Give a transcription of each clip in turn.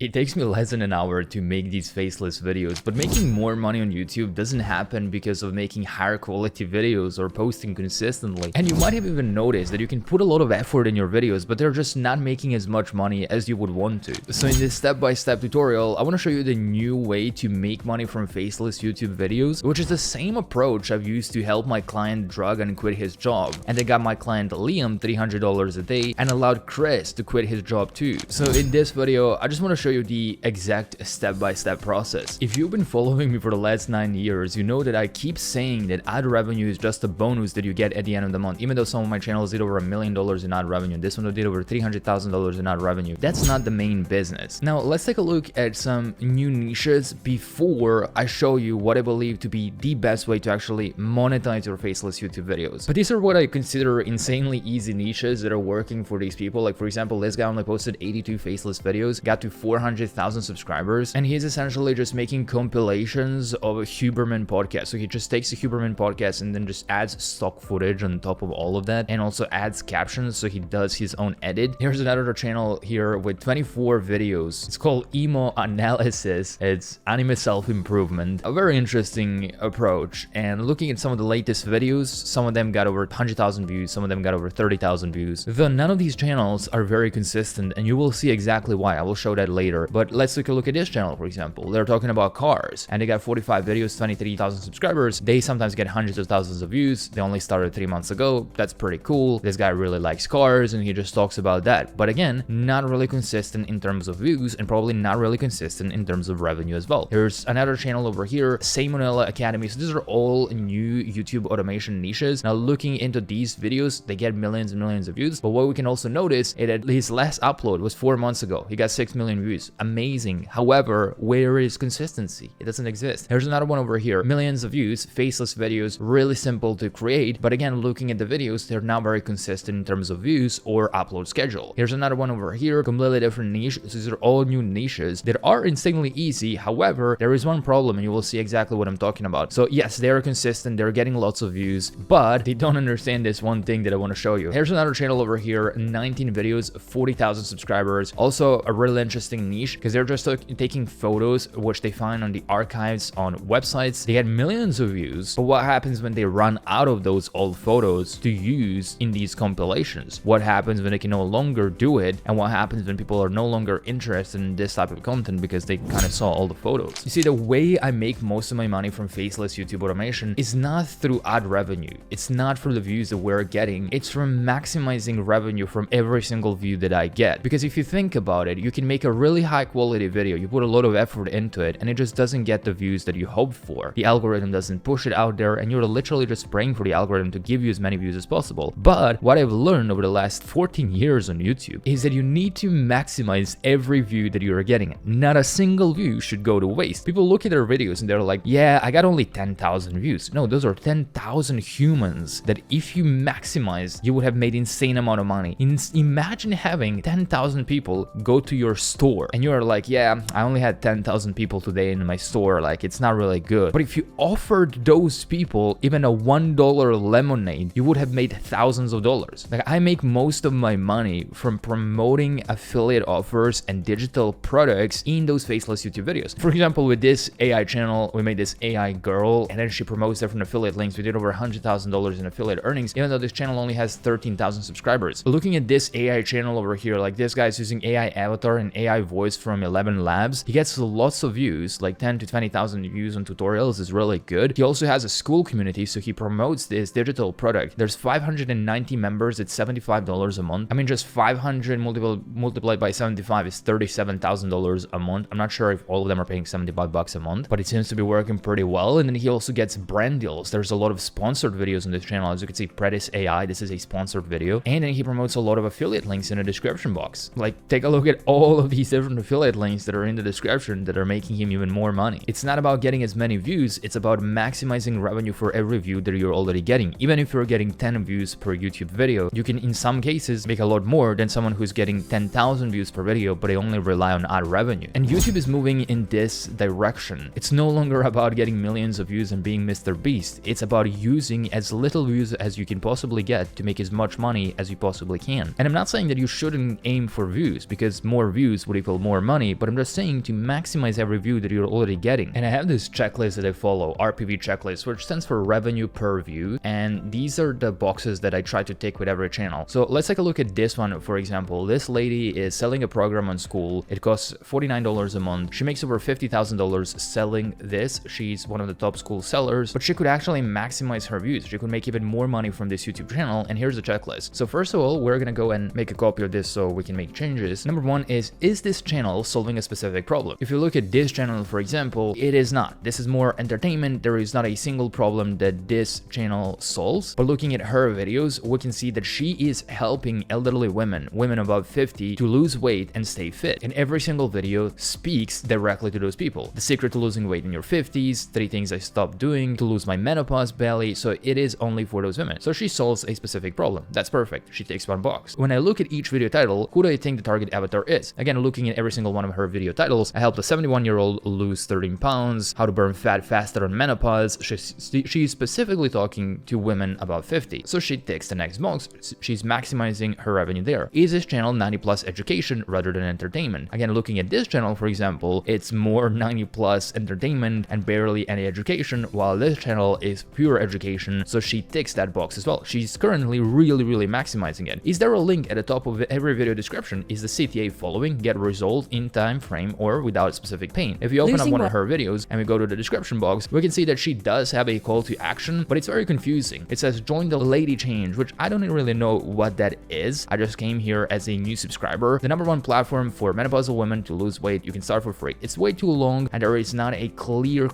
It takes me less than an hour to make these faceless videos, but making more money on YouTube doesn't happen because of making higher quality videos or posting consistently. And you might have even noticed that you can put a lot of effort in your videos, but they're just not making as much money as you would want to. So in this step-by-step tutorial, I want to show you the new way to make money from faceless YouTube videos, which is the same approach I've used to help my client drug and quit his job. And I got my client Liam $300 a day and allowed Chris to quit his job too. So in this video, I just want to show you the exact step-by-step process. If you've been following me for the last 9 years, you know that I keep saying that ad revenue is just a bonus that you get at the end of the month. Even though some of my channels did over $1 million in ad revenue, this one did over $300,000 in ad revenue. That's not the main business. Now let's take a look at some new niches before I show you what I believe to be the best way to actually monetize your faceless YouTube videos. But these are what I consider insanely easy niches that are working for these people. Like for example, this guy only posted 82 faceless videos, got to 400,000 subscribers, and he's essentially just making compilations of a 𝗗𝘃𝗃 podcast. So he just takes the 𝗗𝘃𝗃 podcast and then just adds stock footage on top of all of that, and also adds captions, so he does his own edit. Here's another channel here with 24 videos. It's called emo analysis. It's anime self-improvement. A very interesting approach. And looking at some of the latest videos, some of them got over 100,000 views, some of them got over 30,000 views. Though none of these channels are very consistent, and you will see exactly why. I will show that later. But let's take a look at this channel, for example. They're talking about cars, and they got 45 videos, 23,000 subscribers. They sometimes get hundreds of thousands of views. They only started 3 months ago. That's pretty cool. This guy really likes cars, and he just talks about that. But again, not really consistent in terms of views, and probably not really consistent in terms of revenue as well. There's another channel over here, 𝗂𝘂𝘂𝗂 Academy. So these are all new YouTube automation niches. Now looking into these videos, they get millions and millions of views. But what we can also notice is that his last upload was 4 months ago. He got 6 million views. Amazing. However, where is consistency? It doesn't exist. There's another one over here, millions of views, faceless videos, really simple to create. But again, looking at the videos, they're not very consistent in terms of views or upload schedule. Here's another one over here, completely different niche. So these are all new niches that are insanely easy. However, there is one problem, and you will see exactly what I'm talking about. So yes, they're consistent, they're getting lots of views, but they don't understand this one thing that I want to show you. Here's another channel over here, 19 videos, 40,000 subscribers. Also a really interesting niche because they're just taking photos which they find on the archives on websites. They get millions of views, but what happens when they run out of those old photos to use in these compilations? What happens when they can no longer do it? And what happens when people are no longer interested in this type of content because they kind of saw all the photos? You see, the way I make most of my money from faceless YouTube automation is not through ad revenue. It's not for the views that we're getting. It's from maximizing revenue from every single view that I get. Because if you think about it, you can make a really high quality video, you put a lot of effort into it, and it just doesn't get the views that you hoped for. The algorithm doesn't push it out there, and you're literally just praying for the algorithm to give you as many views as possible. But what I've learned over the last 14 years on YouTube is that you need to maximize every view that you're getting. Not a single view should go to waste. People look at their videos and they're like, yeah, I got only 10,000 views. No, those are 10,000 humans that if you maximize, you would have made insane amount of money. Imagine having 10,000 people go to your store and you're like, yeah, I only had 10,000 people today in my store, like it's not really good. But if you offered those people even a $1 lemonade, you would have made thousands of dollars. Like I make most of my money from promoting affiliate offers and digital products in those faceless YouTube videos. For example, with this AI channel, we made this AI girl, and then she promotes different affiliate links. We did over $100,000 in affiliate earnings, even though this channel only has 13,000 subscribers. Looking at this AI channel over here, like this guy's using AI avatar and AI voice from 11 Labs. He gets lots of views, like 10 to 20,000 views on tutorials is really good. He also has a school community, so he promotes this digital product. There's 590 members at $75 a month. I mean, just 500 multiplied by 75 is $37,000 a month. I'm not sure if all of them are paying $75 a month, but it seems to be working pretty well. And then he also gets brand deals. There's a lot of sponsored videos on this channel. As you can see, Predis AI, this is a sponsored video. And then he promotes a lot of affiliate links in the description box. Like, take a look at all of these different affiliate links that are in the description that are making him even more money. It's not about getting as many views, it's about maximizing revenue for every view that you're already getting. Even if you're getting 10 views per YouTube video, you can in some cases make a lot more than someone who's getting 10,000 views per video, but they only rely on ad revenue. And YouTube is moving in this direction. It's no longer about getting millions of views and being Mr. Beast. It's about using as little views as you can possibly get to make as much money as you possibly can. And I'm not saying that you shouldn't aim for views, because more views would people more money, but I'm just saying to maximize every view that you're already getting. And I have this checklist that I follow, RPV checklist, which stands for revenue per view, and these are the boxes that I try to tick with every channel. So let's take a look at this one. For example, this lady is selling a program on School. It costs $49 a month. She makes over $50,000 selling this. She's one of the top School sellers, but she could actually maximize her views. She could make even more money from this YouTube channel, and here's the checklist. So first of all, we're gonna go and make a copy of this so we can make changes. Number one is this channel solving a specific problem? If you look at this channel, for example, it is not. This is more entertainment. There is not a single problem that this channel solves. But looking at her videos, we can see that she is helping elderly women above 50 to lose weight and stay fit. And every single video speaks directly to those people. The secret to losing weight in your 50s, 3 things I stopped doing to lose my menopause belly. So it is only for those women. So she solves a specific problem. That's perfect. She takes one box. When I look at each video title, who do I think the target avatar is? Again, looking at every single one of her video titles, I helped a 71-year-old lose 13 pounds, how to burn fat faster on menopause. She's specifically talking to women above 50. So she takes the next box. She's maximizing her revenue there. Is this channel 90+ education rather than entertainment? Again, looking at this channel, for example, it's more 90+ entertainment and barely any education, while this channel is pure education. So she ticks that box as well. She's currently really maximizing it. Is there a link at the top of every video description? Is the CTA following, get result in time frame or without specific pain? If you open up one of her videos and we go to the description box, we can see that she does have a call to action, but it's very confusing. It says join the lady change, which I don't really know what that is. I just came here as a new subscriber. The #1 platform for menopausal women to lose weight. You can start for free. It's way too long and there is not a clear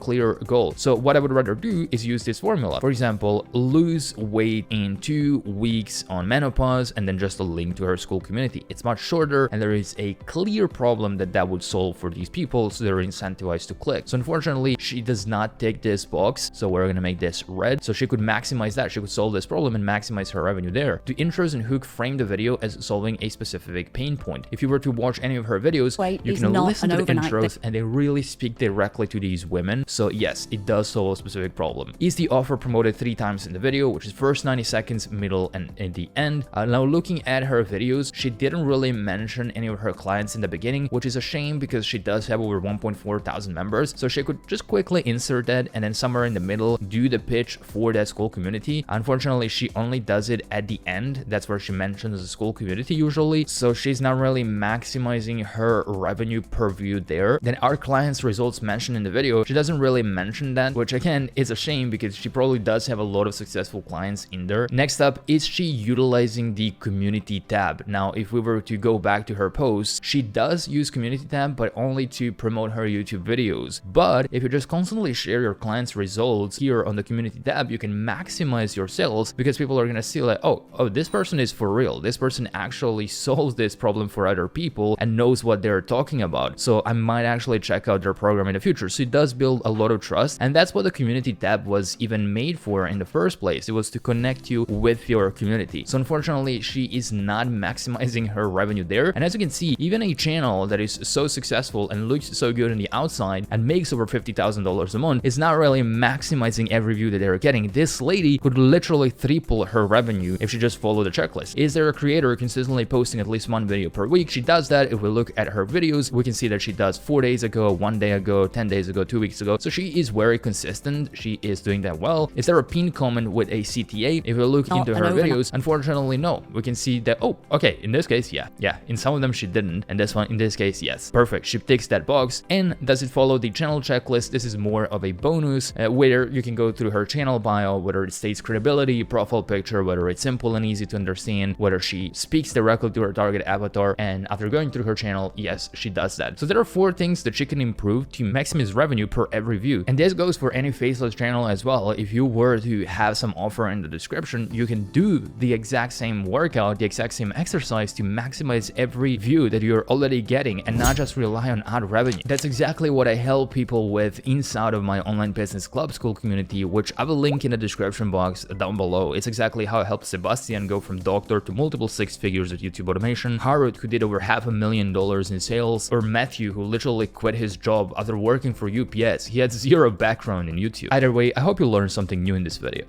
goal. So what I would rather do is use this formula. For example, lose weight in 2 weeks on menopause, and then just a link to her School community. It's much shorter and there is a clear problem that would solve for these people, so they're incentivized to click. So unfortunately, she does not tick this box, so we're gonna make this red. So she could maximize that. She could solve this problem and maximize her revenue there. The intros and hook frame the video as solving a specific pain point. If you were to watch any of her videos, you can listen to the intros and they really speak directly to these women. So yes, it does solve a specific problem. Is the offer promoted 3 times in the video, which is first 90 seconds, middle, and in the end? Now looking at her videos, she didn't really mention any of her clients in the beginning, which is a shame because she does have over 1.4 thousand members. So she could just quickly insert that and then somewhere in the middle do the pitch for that School community. Unfortunately, she only does it at the end. That's where she mentions the School community usually. So she's not really maximizing her revenue per view there. Then our clients results mentioned in the video, she doesn't really mention that, which again is a shame because she probably does have a lot of successful clients in there. Next up, is she utilizing the community tab? Now, if we were to go back to her posts, she does use community tab, but only to promote her YouTube videos. But if you just constantly share your clients' results here on the community tab, you can maximize your sales because people are gonna see like, oh, this person is for real. This person actually solves this problem for other people and knows what they're talking about. So I might actually check out their program in the future. So it does build a lot of trust, and that's what the community tab was even made for in the first place. It was to connect you with your community. So unfortunately, she is not maximizing her revenue there. And as you can see, even a channel that is so successful and looks so good on the outside and makes over $50,000 a month is not really maximizing every view that they're getting. This lady could literally triple her revenue if she just followed the checklist. Is there a creator consistently posting at least 1 video per week? She does that. If we look at her videos, we can see that she does 4 days ago, 1 day ago, 10 days ago, 2 weeks ago. So she is very consistent. She is doing that well. Is there a pinned comment with a CTA? If we look into her videos, unfortunately, no. We can see that, oh, okay, in this case, yeah. In some of them she didn't, and this one, in this case, yes. Perfect. She ticks that box. And does it follow the channel checklist? This is more of a bonus where you can go through her channel bio, whether it states credibility, profile picture, whether it's simple and easy to understand, whether she speaks directly to her target avatar. And after going through her channel, yes, she does that. So there are 4 things that she can improve to maximize revenue per every view. And this goes for any Faceless channel as well. If you were to have some offer in the description, you can do the exact same workout, the exact same exercise to maximize every view that you're already getting and not just rely on ad revenue. That's exactly what I help people with inside of my online business club school community, which I will link in the description box down below. It's exactly how I helped Sebastian go from doctor to multiple 6 figures at YouTube automation, Harut, who did over $500,000 in sales, or Matthew, who literally quit his job after working for UPS. He had 0 background in YouTube. Either way, I hope you learned something new in this video.